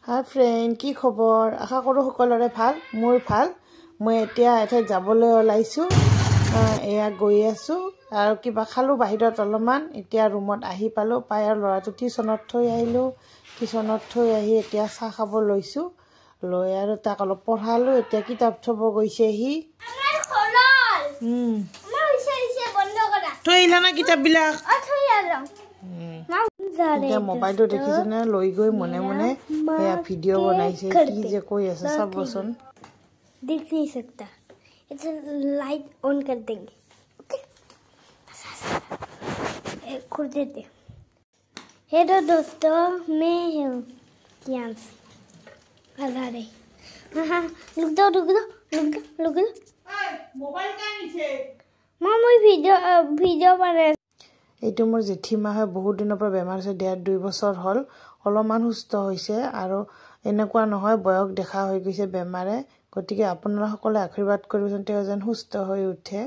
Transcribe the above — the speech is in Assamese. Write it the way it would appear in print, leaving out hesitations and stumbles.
হাই ফ্ৰেণ্ড, কি খবৰ? আশা কৰোঁ সকলোৰে ভাল। মোৰ ভাল। মই এতিয়া এঠাইত যাবলৈ ওলাইছোঁ। এয়া গৈ আছোঁ আৰু কিবা খালোঁ বাহিৰত অলপমান। এতিয়া ৰুমত আহি পালোঁ। পাই আৰু ল'ৰাটো টিউশ্যনত থৈ আহিলোঁ। টিউশ্যনত থৈ আহি এতিয়া চাহ খাব লৈছোঁ। লৈ আৰু তাক অলপ পঢ়ালোঁ। এতিয়া কিতাপ থ'ব গৈছে সি। থৈ আহিলা না কিতাপবিলাক? এতিয়া মোবাইলটো দেখিছেনে? লৈ গৈ মনে মনে এয়া ভিডিঅ' বনাইছে। কি যে কৈ আছে চাবচোন। दिख नहीं सकता, इट्स लाइट ऑन कर देंगे। ओके, खोल देते। हेलो दोस्तों, मैं हूँ कियांस। अरे हाँ, रुक दो মোবাইল কানিছে माँ, मैं वीडियो बना। এইটো মোৰ জেঠীমা হয়। বহুত দিনৰ পৰা বেমাৰ হৈছে। 1.5-2 বছৰ হ'ল। অলপমান সুস্থ হৈছে আৰু এনেকুৱা নহয় বয়স দেখা হৈ গৈছে বেমাৰে। গতিকে আপোনালোকে সকলোৱে আশীৰ্বাদ কৰিবচোন তেওঁ যেন সুস্থ হৈ উঠে।